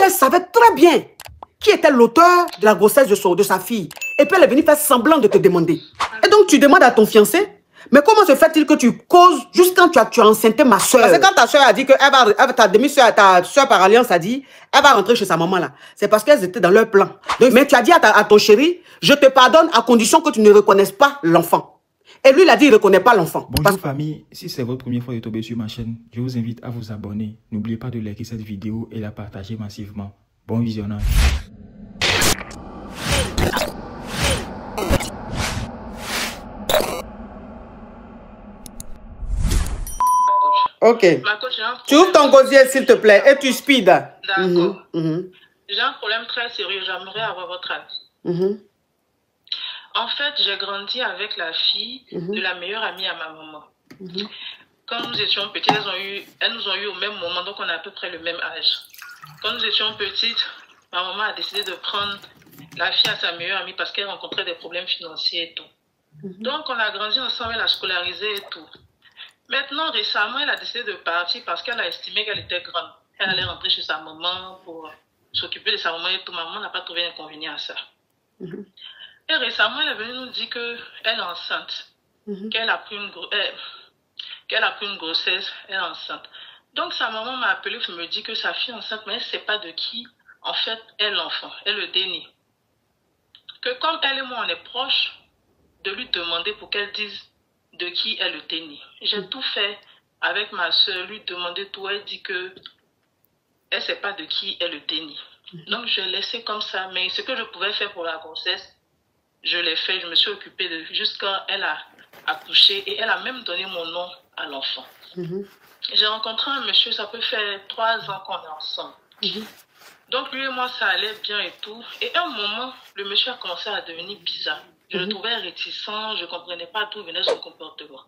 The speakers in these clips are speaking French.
elle savait très bien qui était l'auteur de la grossesse de sa fille. Et puis elle est venue faire semblant de te demander. Et donc tu demandes à ton fiancé, mais comment se fait-il que tu causes juste quand tu as enceinté ma soeur? Parce que quand ta soeur a dit que ta demi-soeur, ta soeur par alliance a dit, elle va rentrer chez sa maman là. C'est parce qu'elles étaient dans leur plan. Donc, mais tu as dit à ton chéri, je te pardonne à condition que tu ne reconnaisses pas l'enfant. Et lui, il a dit, il ne reconnaît pas l'enfant. Bonjour famille, si c'est votre première fois de tomber sur ma chaîne, je vous invite à vous abonner. N'oubliez pas de liker cette vidéo et la partager massivement. Bon visionnage. Ok. Tu ouvres ton gosier, s'il te plaît, et tu speed. D'accord. J'ai un problème très sérieux, j'aimerais avoir votre avis. En fait, j'ai grandi avec la fille de la meilleure amie à ma maman. Quand nous étions petites, elles nous ont eu au même moment, donc on a à peu près le même âge. Quand nous étions petites, ma maman a décidé de prendre la fille à sa meilleure amie parce qu'elle rencontrait des problèmes financiers et tout. Donc on a grandi ensemble, elle a scolarisé et tout. Maintenant, récemment, elle a décidé de partir parce qu'elle a estimé qu'elle était grande. Elle allait rentrer chez sa maman pour s'occuper de sa maman et tout. Ma maman n'a pas trouvé d'inconvénient à ça. Et récemment, elle est venue nous dire qu'elle est enceinte, qu'elle a pris une grossesse, elle est enceinte. Donc sa maman m'a appelé pour me dire que sa fille est enceinte, mais elle ne sait pas de qui, en fait, est l'enfant. Elle le dénie. Que comme elle et moi, on est proches, de lui demander pour qu'elle dise de qui est le déni. J'ai tout fait avec ma soeur, lui demander tout. Elle dit que elle ne sait pas de qui est le déni. Donc je l'ai laissé comme ça. Mais ce que je pouvais faire pour la grossesse, je l'ai fait. Je me suis occupée de jusqu'à elle a accouché et elle a même donné mon nom à l'enfant. J'ai rencontré un monsieur, ça peut faire 3 ans qu'on est ensemble. Donc lui et moi, ça allait bien et tout. Et à un moment, le monsieur a commencé à devenir bizarre. Je le trouvais réticent, je ne comprenais pas d'où venait son comportement.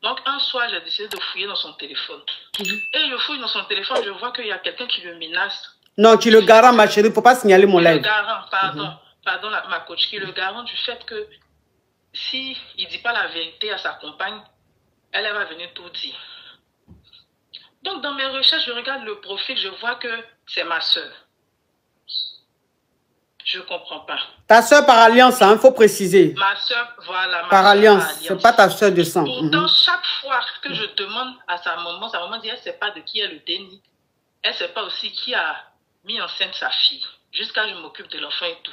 Donc un soir, j'ai décidé de fouiller dans son téléphone. Et je fouille dans son téléphone, je vois qu'il y a quelqu'un qui le menace. Non, tu le garant, ma chérie, il ne faut pas signaler mon live. Le garant, pardon ma coach, qui est le garant du fait que s'il ne dit pas la vérité à sa compagne, elle va venir tout dire. Donc dans mes recherches, je regarde le profil, je vois que c'est ma soeur. Je ne comprends pas. Ta soeur par alliance, il faut préciser. Ma soeur, voilà. Par alliance, ce n'est pas ta soeur de sang. Pourtant, chaque fois que je demande à sa maman dit elle ne sait pas de qui est le déni. Elle ne sait pas aussi qui a mis enceinte sa fille. Jusqu'à ce que je m'occupe de l'enfant et tout.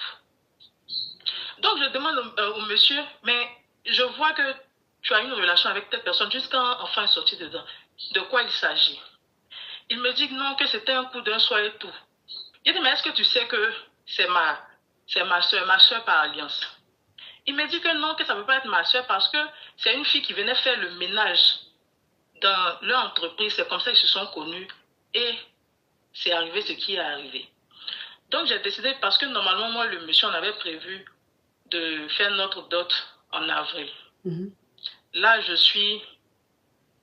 Donc, je demande au monsieur, mais je vois que tu as une relation avec telle personne jusqu'à un enfant est sorti dedans. De quoi il s'agit? Il me dit non, que c'était un coup d'un soir et tout. Il dit, mais est-ce que tu sais que c'est ma soeur par alliance? Il me dit que non, que ça ne peut pas être ma soeur parce que c'est une fille qui venait faire le ménage dans leur entreprise. C'est comme ça qu'ils se sont connus et c'est arrivé ce qui est arrivé. Donc j'ai décidé, parce que normalement, moi, le monsieur, on avait prévu de faire notre dot en avril. Là,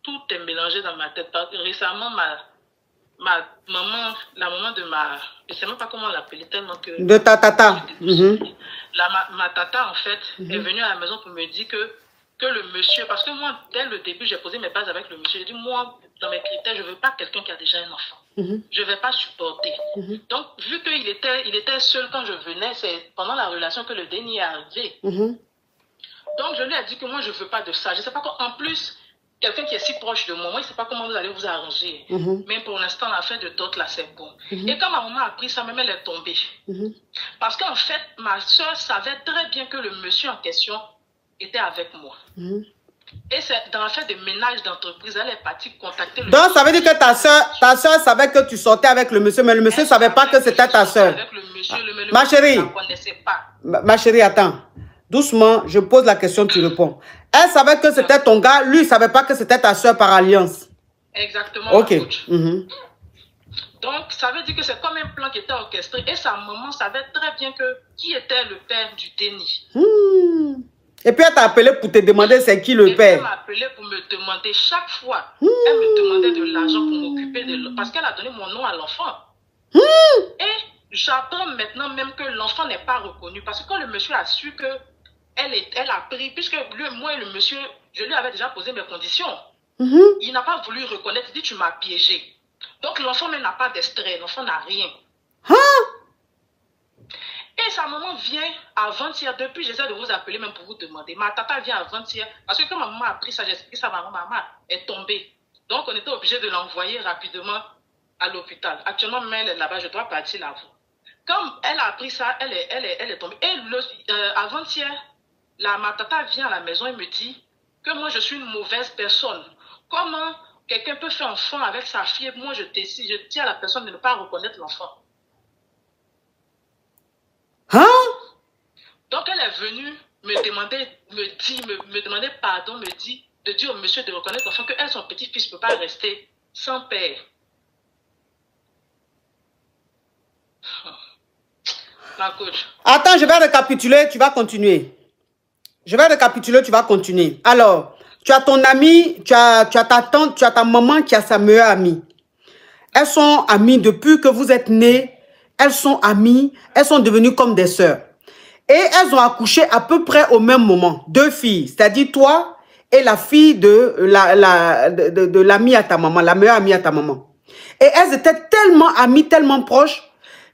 tout est mélangé dans ma tête. Récemment, ma maman, la maman de je ne sais même pas comment l'appeler tellement que... De ta tata. Ma tata, en fait, est venue à la maison pour me dire que le monsieur... Parce que moi, dès le début, j'ai posé mes bases avec le monsieur. J'ai dit, moi, dans mes critères, je ne veux pas quelqu'un qui a déjà un enfant. Je ne vais pas supporter. Donc, vu qu'il était seul quand je venais, c'est pendant la relation que le déni est arrivé. Donc, je lui ai dit que moi, je ne veux pas de ça. Je ne sais pas quoi. En plus... Quelqu'un qui est si proche de moi, il ne sait pas comment vous allez vous arranger. Mais pour l'instant, l'affaire de dot, là, c'est bon. Et quand ma maman a appris ça, même elle est tombée. Parce qu'en fait, ma soeur savait très bien que le monsieur en question était avec moi. Et c'est dans l'affaire de ménage d'entreprise, elle est partie contacter le monsieur. Donc, ça veut dire que ta soeur savait que tu sortais avec le monsieur, mais le monsieur ne savait pas que c'était ta soeur. Ma chérie, ne connaissait pas. Ma chérie, attends. Doucement, je pose la question, tu réponds. Elle savait que c'était ton gars, lui, il ne savait pas que c'était ta soeur par alliance. Exactement. Ok. Donc, ça veut dire que c'est comme un plan qui était orchestré. Et sa maman savait très bien qui était le père du déni. Et puis, elle t'a appelé pour te demander c'est qui le père. Elle m'a appelé pour me demander chaque fois. Elle me demandait de l'argent pour m'occuper de l'enfant. Parce qu'elle a donné mon nom à l'enfant. Et j'apprends maintenant même que l'enfant n'est pas reconnu. Parce que quand le monsieur a su que elle a pris, puisque moi et le monsieur, je lui avais déjà posé mes conditions. Il n'a pas voulu reconnaître, il dit tu m'as piégé. Donc l'enfant n'a pas d'extrait, l'enfant n'a rien. Hein? Et sa maman vient avant-hier, depuis j'essaie de vous appeler même pour vous demander. Ma tata vient avant-hier, parce que quand ma maman a pris ça, j'ai expliqué ça, ma maman est tombée. Donc on était obligé de l'envoyer rapidement à l'hôpital. Actuellement, même elle est là-bas, je dois partir là-bas. Comme elle a appris ça, elle est tombée. Et avant-hier, ma tata vient à la maison et me dit que moi je suis une mauvaise personne. Comment quelqu'un peut faire enfant avec sa fille et moi je dis à la personne de ne pas reconnaître l'enfant. Hein? Donc elle est venue me demander pardon, de dire au monsieur de reconnaître l'enfant que elle, son petit-fils, ne peut pas rester sans père. Ma coach. Attends, je vais récapituler, tu vas continuer. Je vais récapituler, tu vas continuer. Alors, tu as ton ami, tu as ta tante, tu as ta maman qui a sa meilleure amie. Elles sont amies depuis que vous êtes nés. Elles sont amies, elles sont devenues comme des sœurs. Et elles ont accouché à peu près au même moment. 2 filles, c'est-à-dire toi et la fille de l'amie à ta maman, la meilleure amie à ta maman. Et elles étaient tellement amies, tellement proches,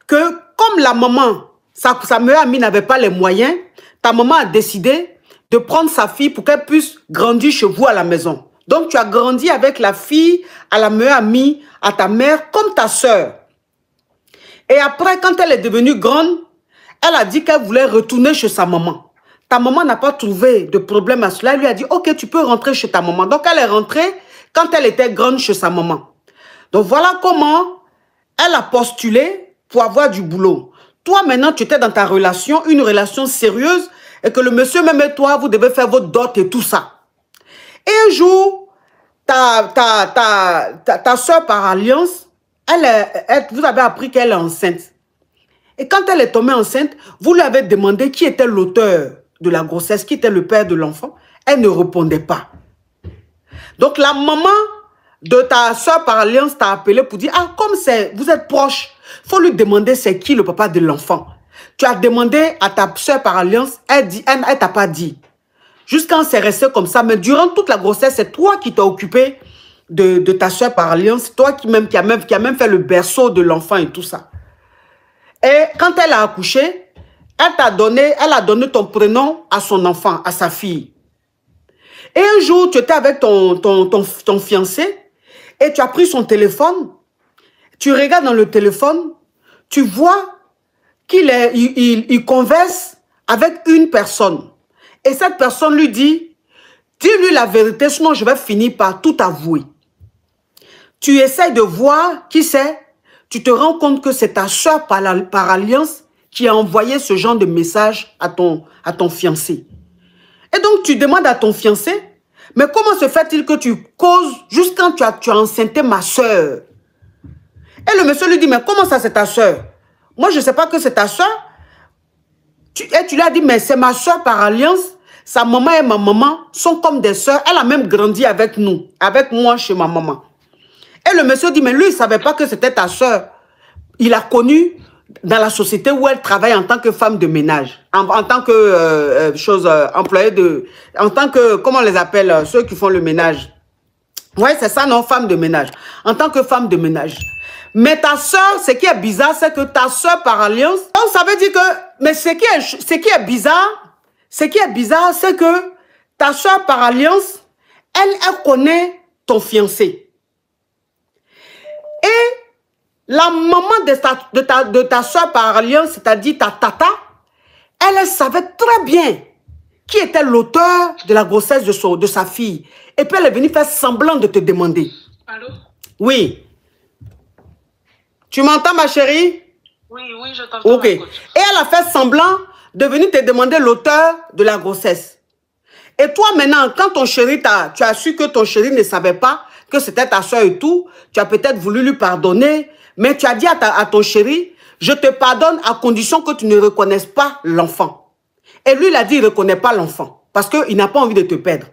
que comme la maman, sa meilleure amie n'avait pas les moyens, ta maman a décidé de prendre sa fille pour qu'elle puisse grandir chez vous à la maison. Donc tu as grandi avec la fille à la meilleure amie, à ta mère, comme ta sœur. Et après, quand elle est devenue grande, elle a dit qu'elle voulait retourner chez sa maman. Ta maman n'a pas trouvé de problème à cela. Elle lui a dit, ok, tu peux rentrer chez ta maman. Donc, elle est rentrée quand elle était grande chez sa maman. Donc, voilà comment elle a postulé pour avoir du boulot. Toi, maintenant, tu étais dans ta relation, une relation sérieuse, et que le monsieur, même et toi, vous devez faire votre dot et tout ça. Et un jour, ta soeur par alliance, vous avez appris qu'elle est enceinte. Et quand elle est tombée enceinte, vous lui avez demandé qui était l'auteur de la grossesse, qui était le père de l'enfant. Elle ne répondait pas. Donc la maman de ta soeur par alliance t'a appelé pour dire, ah, comme vous êtes proches, il faut lui demander c'est qui le papa de l'enfant. Tu as demandé à ta soeur par alliance, elle t'a pas dit. Jusqu'à c'est resté comme ça, mais durant toute la grossesse, c'est toi qui t'as occupé de ta soeur par alliance, toi qui a même fait le berceau de l'enfant et tout ça. Et quand elle a accouché, elle a donné ton prénom à son enfant, à sa fille. Et un jour, tu étais avec ton fiancé et tu as pris son téléphone. Tu regardes dans le téléphone, tu vois qu'il converse avec une personne. Et cette personne lui dit, dis-lui la vérité, sinon je vais finir par tout avouer. Tu essaies de voir qui c'est. Tu te rends compte que c'est ta soeur par alliance qui a envoyé ce genre de message à ton fiancé. Et donc, tu demandes à ton fiancé, mais comment se fait-il que tu causes juste quand tu as enceinté ma soeur? Et le monsieur lui dit, mais comment ça c'est ta soeur? Moi, je ne sais pas que c'est ta soeur. Et tu lui as dit, mais c'est ma soeur par alliance. Sa maman et ma maman sont comme des soeurs. Elle a même grandi avec nous, avec moi chez ma maman. Et le monsieur dit, mais lui, il ne savait pas que c'était ta soeur. Il a connu dans la société où elle travaille en tant que femme de ménage, en tant que employée en tant que, comment on les appelle, ceux qui font le ménage. Oui, c'est ça, non, femme de ménage. En tant que femme de ménage. Mais ta soeur, ce qui est bizarre, c'est que ta soeur par alliance, donc ça veut dire que, mais ce qui est bizarre, c'est que ta soeur par alliance, elle connaît ton fiancé. Et la maman de ta soeur par alliance, c'est-à-dire ta tata, elle savait très bien qui était l'auteur de la grossesse de sa fille. Et puis elle est venue faire semblant de te demander. Allô? Oui. Tu m'entends, ma chérie? Oui, je t'entends. Ok. Et elle a fait semblant de venir te demander l'auteur de la grossesse. Et toi, maintenant, quand ton chéri tu as su que ton chéri ne savait pas que c'était ta soeur et tout, tu as peut-être voulu lui pardonner, mais tu as dit à ton chéri, je te pardonne à condition que tu ne reconnaisses pas l'enfant. Et lui, il a dit, il ne reconnaît pas l'enfant, parce qu'il n'a pas envie de te perdre.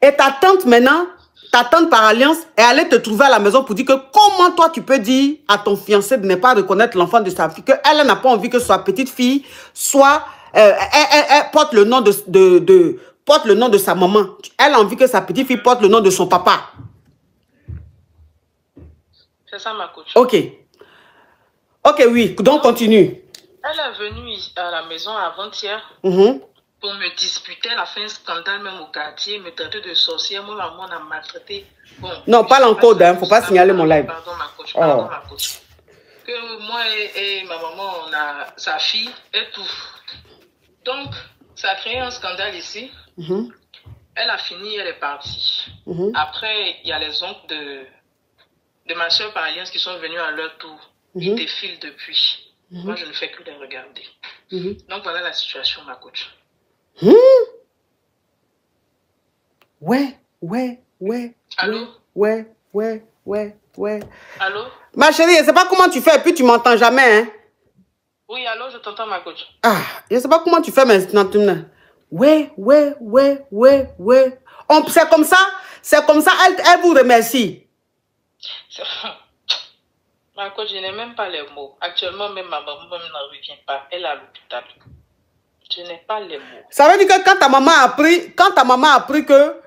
Et ta tante maintenant, ta tante par alliance, est allée te trouver à la maison pour dire que comment toi tu peux dire à ton fiancé de ne pas reconnaître l'enfant de sa fille, qu'elle n'a pas envie que sa petite fille soit, elle porte le nom porte le nom de sa maman. Elle a envie que sa petite fille porte le nom de son papa. C'est ça ma coach. Ok. Ok, oui, donc continue. Elle est venue à la maison avant-hier pour me disputer. Elle a fait un scandale même au quartier, me traiter de sorcière. Moi, maman, on a maltraité. Bon, non, parle en code, il ne faut pas signaler mon live. Pardon, ma coach. Pardon, ma coach. Que moi et ma maman, on a sa fille et tout. Donc, ça a créé un scandale ici. Elle a fini, elle est partie. Après, il y a les oncles de ma soeur par alliance qui sont venus à leur tour. Ils défilent depuis. Moi, je ne fais que les regarder. Donc, voilà la situation, ma coach. Ouais. Allô? Ouais. Allô? Ma chérie, je ne sais pas comment tu fais et puis tu m'entends jamais, hein? Oui, allô, je t'entends, ma coach. Ah, je ne sais pas comment tu fais maintenant. Ouais. C'est comme ça, elle vous remercie. Ma coach, je n'ai même pas les mots. Actuellement, même ma maman n'en revient pas. Elle est à l'hôpital. Je n'ai pas les mots. Ça veut dire que quand ta maman a appris que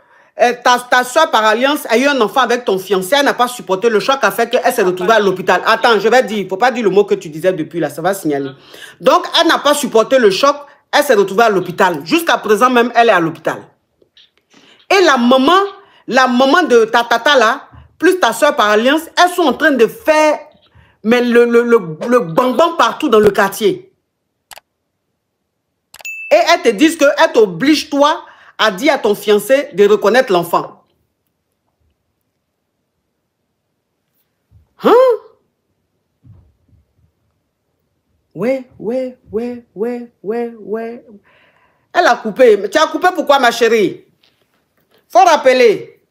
ta soeur par alliance a eu un enfant avec ton fiancé, elle n'a pas supporté le choc, a fait qu'elle s'est retrouvée à l'hôpital. Attends, je vais dire, il ne faut pas dire le mot que tu disais depuis là, ça va signaler. Donc, elle n'a pas supporté le choc, elle s'est retrouvée à l'hôpital. Jusqu'à présent même, elle est à l'hôpital. Et la maman de ta tata là, plus ta soeur par alliance, elles sont en train de faire mais le bang-bang partout dans le quartier. Et elles te disent qu'elles t'obligent, toi, à dire à ton fiancé de reconnaître l'enfant. Hein? Ouais. Elle a coupé. Tu as coupé pourquoi, ma chérie? Faut rappeler.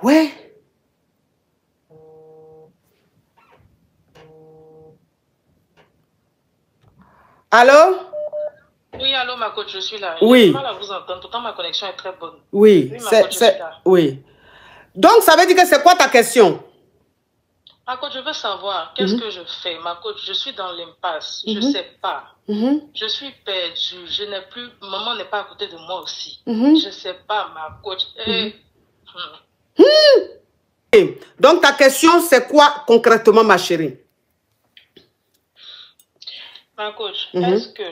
Ouais. Allô? Oui, allô, ma coach, je suis là. Oui. Je ne peux pas vous entendre, pourtant ma connexion est très bonne. Oui, oui. Donc, ça veut dire que c'est quoi ta question? Ma coach, je veux savoir, qu'est-ce que je fais? Ma coach, je suis dans l'impasse, je ne sais pas. Je suis perdue, je n'ai plus... Maman n'est pas à côté de moi aussi. Je ne sais pas, ma coach. Donc, ta question, c'est quoi concrètement, ma chérie? Ma coach, est-ce que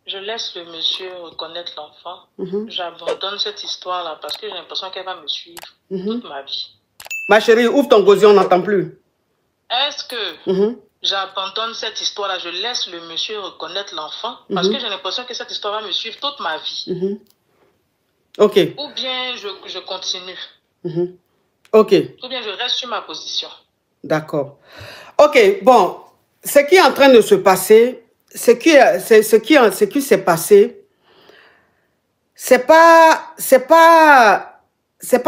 je laisse le monsieur reconnaître l'enfant? J'abandonne cette histoire-là parce que j'ai l'impression qu'elle va me suivre toute ma vie. Ma chérie, ouvre ton gosier, on n'entend plus. Est-ce que j'abandonne cette histoire-là, je laisse le monsieur reconnaître l'enfant parce que j'ai l'impression que cette histoire va me suivre toute ma vie? Ok. Ou bien je continue? Ok. Ou bien je reste sur ma position? D'accord. Ok, bon, ce qui est en train de se passer, ce qui s'est passé, c'est pas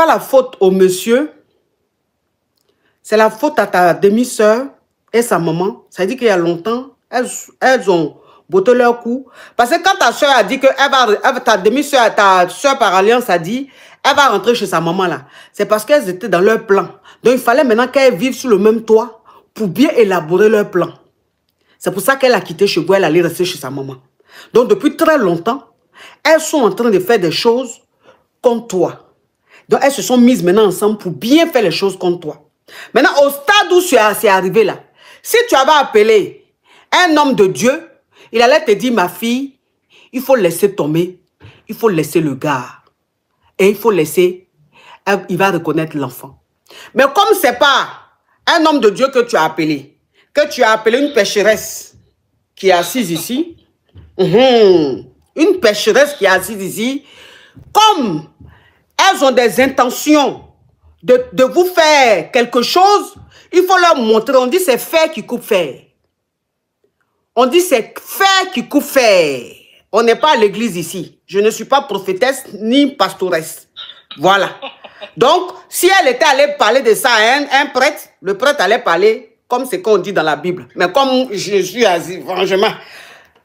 la faute au monsieur, c'est la faute à ta demi-sœur et sa maman. Ça veut dire qu'il y a longtemps, elles ont botté leur coup. Parce que quand ta soeur a dit que ta demi-sœur, ta soeur par alliance a dit, elle va rentrer chez sa maman là. C'est parce qu'elles étaient dans leur plan. Donc il fallait maintenant qu'elles vivent sur le même toit pour bien élaborer leur plan. C'est pour ça qu'elle a quitté chez vous, elle allait rester chez sa maman. Donc depuis très longtemps, elles sont en train de faire des choses contre toi. Donc elles se sont mises maintenant ensemble pour bien faire les choses contre toi. Maintenant, au stade où c'est arrivé là, si tu avais appelé un homme de Dieu, il allait te dire, ma fille, il faut laisser tomber, il faut laisser le gars. Et il faut laisser, il va reconnaître l'enfant. Mais comme ce n'est pas un homme de Dieu que tu as appelé une pécheresse qui est assise ici, une pécheresse qui est assise ici, comme elles ont des intentions de vous faire quelque chose, il faut leur montrer. On dit c'est fer qui coupe fer. On dit c'est fer qui coupe fer. On n'est pas à l'église ici. Je ne suis pas prophétesse ni pastoresse. Voilà. Donc, si elle était allée parler de ça à un prêtre, le prêtre allait parler comme ce qu'on dit dans la Bible. Mais comme je suis assis, franchement.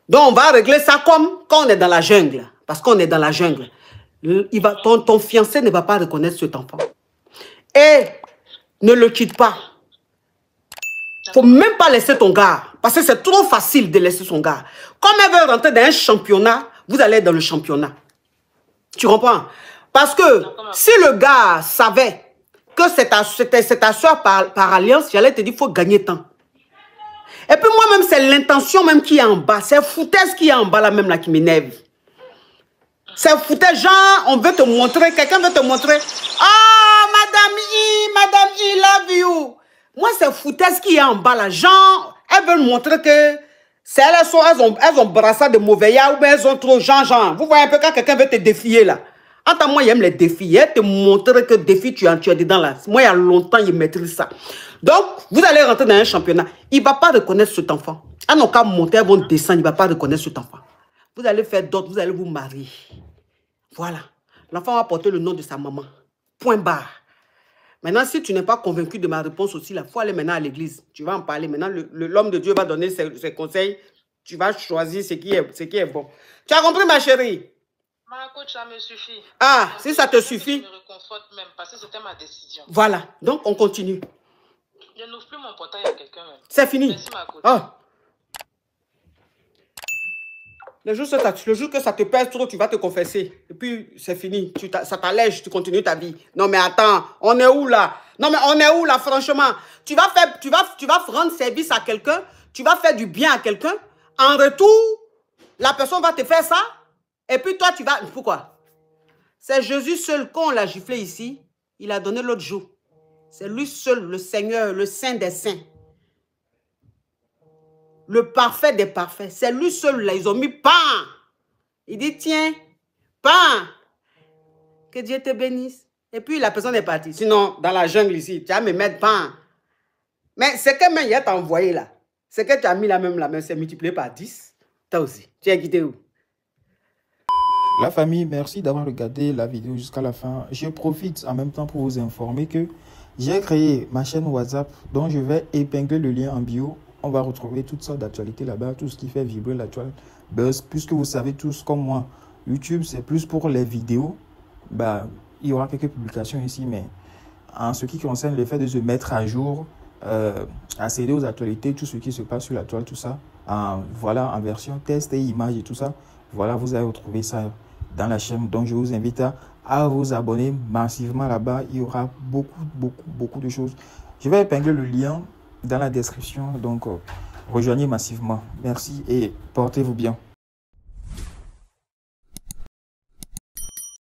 Donc, on va régler ça comme quand on est dans la jungle. Parce qu'on est dans la jungle. Ton fiancé ne va pas reconnaître cet enfant. Et ne le quitte pas. Il ne faut même pas laisser ton gars. Parce que c'est trop facile de laisser son gars. Comme elle veut rentrer dans un championnat, vous allez être dans le championnat. Tu comprends? Parce que si le gars savait que c'est ta soeur par alliance, j'allais te dire qu'il faut gagner temps. c'est l'intention même qui est en bas. C'est foutaise qui est en bas là même là qui m'énerve. C'est foutaise, genre, on veut te montrer, quelqu'un veut te montrer. Ah, Madame I, love you. Moi, c'est foutaise qui est en bas là. Genre, elles veulent montrer que elles ont brassé de mauvais ya ou bien elles ont trop genre. Vous voyez un peu quand quelqu'un veut te défier là. Attends, moi, j'aime les défis. Elle te montrer que défi, tu es dedans là. Moi, il y a longtemps, il maîtrise ça. Donc, vous allez rentrer dans un championnat. Il ne va pas reconnaître cet enfant. À nos cas, monter, elles vont descendre, il ne va pas reconnaître cet enfant. Vous allez faire d'autres, vous allez vous marier. Voilà. L'enfant va porter le nom de sa maman. Point barre. Maintenant, si tu n'es pas convaincu de ma réponse aussi, il faut aller maintenant à l'église. Tu vas en parler. Maintenant, l'homme de Dieu va donner ses conseils. Tu vas choisir ce qui est bon. Tu as compris, ma chérie? Ma coach, ça me suffit. Ah, si ça te suffit. Je me réconforte même parce que c'était ma décision. Voilà. Donc, on continue. Je n'ouvre plus mon portail à quelqu'un même. C'est fini. Merci, ma coach. Oh. Le jour que ça te pèse trop, tu vas te confesser. Et puis, c'est fini. Ça t'allège, tu continues ta vie. Non, mais attends, on est où là? Non, mais on est où là, franchement? Tu vas rendre service à quelqu'un, tu vas faire du bien à quelqu'un. En retour, la personne va te faire ça. Et puis toi, tu vas... Pourquoi? C'est Jésus seul, quand on l'a giflé ici, il a donné l'autre jour. C'est lui seul, le Seigneur, le Saint des Saints. Le parfait des parfaits. C'est lui seul, là. Ils ont mis pain. Il dit, tiens, pain. Que Dieu te bénisse. Et puis, la personne est partie. Sinon, dans la jungle ici, tu vas me mettre pain. Mais c'est que même, il t'a envoyé là. C'est que tu as mis la même, c'est multiplié par 10. Toi aussi. Tu es quitté où? La famille, merci d'avoir regardé la vidéo jusqu'à la fin. Je profite en même temps pour vous informer que j'ai créé ma chaîne WhatsApp dont je vais épingler le lien en bio. On va retrouver toutes sortes d'actualités là-bas, tout ce qui fait vibrer la toile buzz. Puisque vous savez tous comme moi, YouTube c'est plus pour les vidéos. Bah, il y aura quelques publications ici, mais en ce qui concerne le fait de se mettre à jour, accéder aux actualités, tout ce qui se passe sur la toile, tout ça, voilà, en version test et images et tout ça, voilà, vous allez retrouver ça dans la chaîne. Donc je vous invite à vous abonner massivement là-bas. Il y aura beaucoup de choses. Je vais épingler le lien dans la description, donc rejoignez massivement. Merci et portez-vous bien.